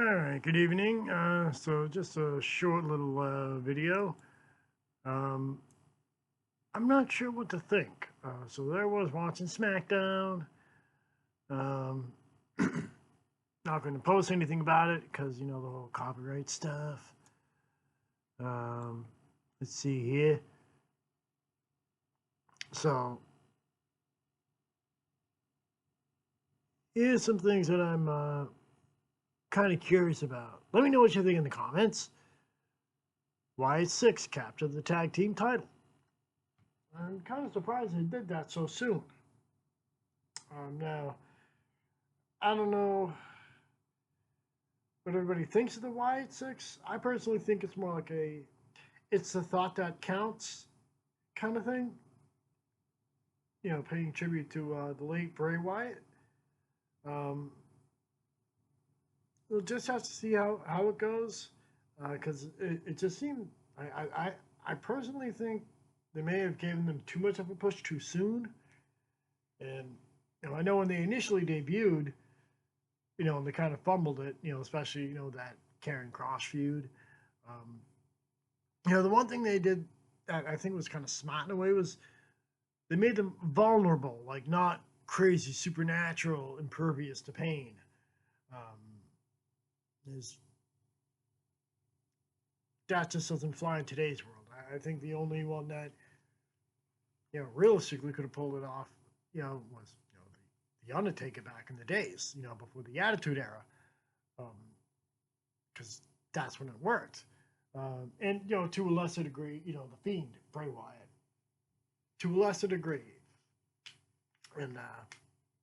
All right, good evening. So just a short little video. Um, I'm not sure what to think. So there I was watching SmackDown. Um, not going to post anything about it because the whole copyright stuff. Um, let's see here. So here's some things that I'm kind of curious about. Let me know what you think in the comments. Wyatt Sicks captured the tag team title. I'm kind of surprised they did that so soon. Now, I don't know what everybody thinks of the Wyatt Six. I personally think it's more like it's the thought that counts kind of thing. Paying tribute to the late Bray Wyatt. Um, we'll just have to see how it goes, because it just seemed. I personally think they may have given them too much of a push too soon, and I know when they initially debuted, and they kind of fumbled it, especially, that Karen Cross feud. The one thing they did that I think was kind of smart in a way was they made them vulnerable, like not crazy, supernatural, impervious to pain. Is that just doesn't fly in today's world. I think the only one that, realistically could have pulled it off, was, the Undertaker back in the days, before the Attitude Era. Because that's when it worked. And to a lesser degree, the Fiend, Bray Wyatt, to a lesser degree, and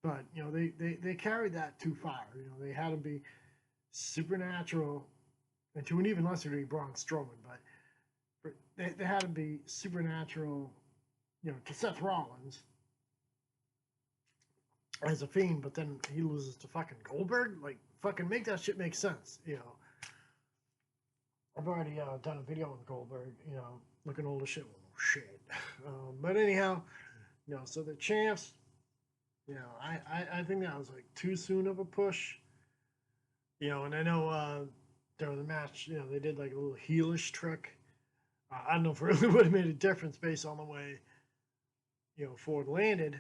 but they carried that too far. They had to be supernatural, and to an even lesser degree, Braun Strowman, but they had to be supernatural, to Seth Rollins as a Fiend, but then he loses to fucking Goldberg. Like, fucking make that shit make sense. I've already done a video with Goldberg, looking old as shit. Well, no shit. But anyhow, so the champs, I think that was like too soon of a push. And I know during the match, they did like a little heelish trick. I don't know if it really would have made a difference based on the way, Ford landed.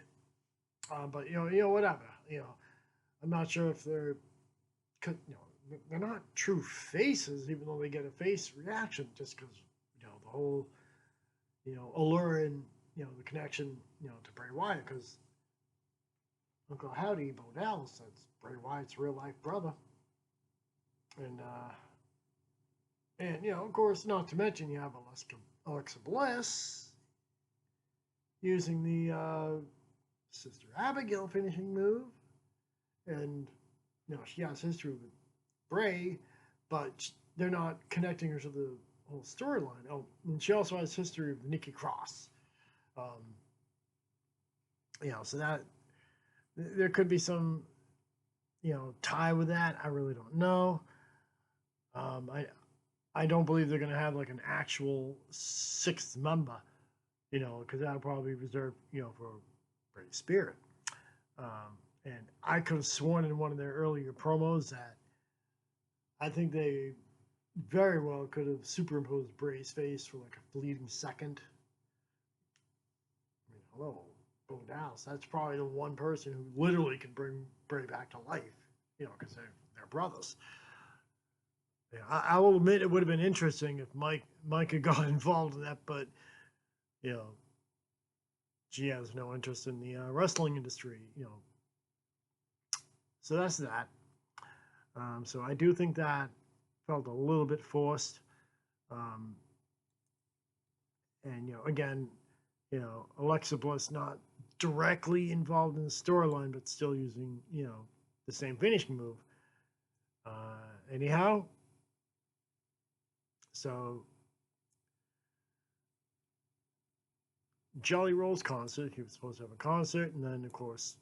But whatever. I'm not sure if they're, they're not true faces, even though they get a face reaction just because, the whole, allure and, the connection, to Bray Wyatt, because Uncle Howdy Bo Dallas says Bray Wyatt's real life brother. And of course, not to mention you have Alexa Bliss using the Sister Abigail finishing move, and she has history with Bray, but they're not connecting her to the whole storyline. Oh, and she also has history with Nikki Cross. So that there could be some, tie with that. I really don't know. I don't believe they're going to have like an actual sixth member, because that'll probably be reserved, for Bray Spirit. And I could have sworn in one of their earlier promos that I think they very well could have superimposed Bray's face for like a fleeting second. I mean, hello, Bo Dallas. That's probably the one person who literally can bring Bray back to life, because they're brothers. Yeah, I will admit it would have been interesting if Mike had got involved in that, but she has no interest in the wrestling industry, So that's that. So I do think that felt a little bit forced. And again, Alexa Bliss not directly involved in the storyline, but still using the same finishing move. Anyhow, so Jelly Roll's concert, he was supposed to have a concert, and then of course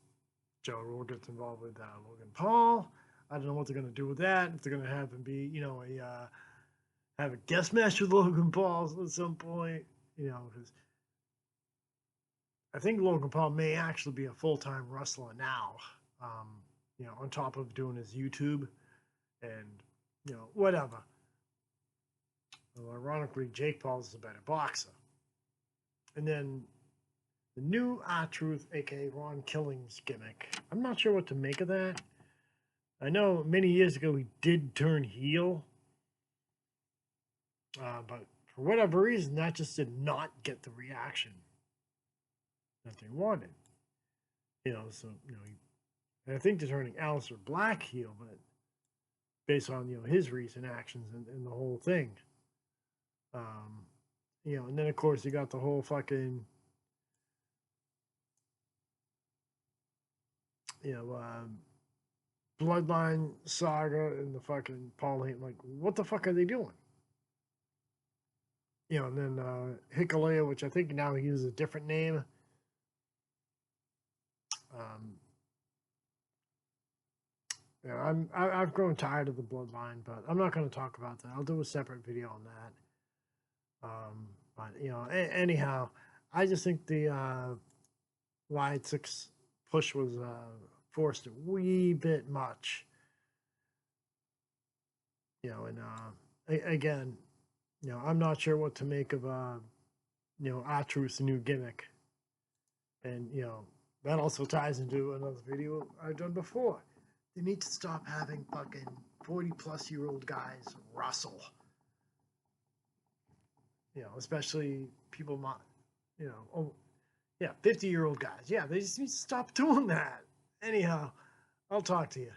Jelly Roll gets involved with Logan Paul. I don't know what they're going to do with that. If they're going to have him be, have a guest match with Logan Paul at some point, because I think Logan Paul may actually be a full-time wrestler now, on top of doing his YouTube, and whatever. Well, ironically, Jake Paul's the better boxer. And then the new R-Truth, aka Ron Killings gimmick. I'm not sure what to make of that. I know many years ago he did turn heel, but for whatever reason, that just did not get the reaction that they wanted. So and I think they're turning Aleister Black heel, but based on his recent actions and the whole thing. And then of course you got the whole fucking Bloodline saga and the fucking Paul Heyman. Like, what the fuck are they doing? And then Hikuleo, which I think now he uses a different name. I've grown tired of the Bloodline, but I'm not going to talk about that. I'll do a separate video on that. But anyhow, I just think the Wyatt Sicks push was forced a wee bit much. And again, I'm not sure what to make of R-Truth's new gimmick, and that also ties into another video I've done before. They need to stop having fucking 40-plus-year-old guys wrestle. Especially people, 50-year-old guys. Yeah, they just need to stop doing that. Anyhow, I'll talk to you.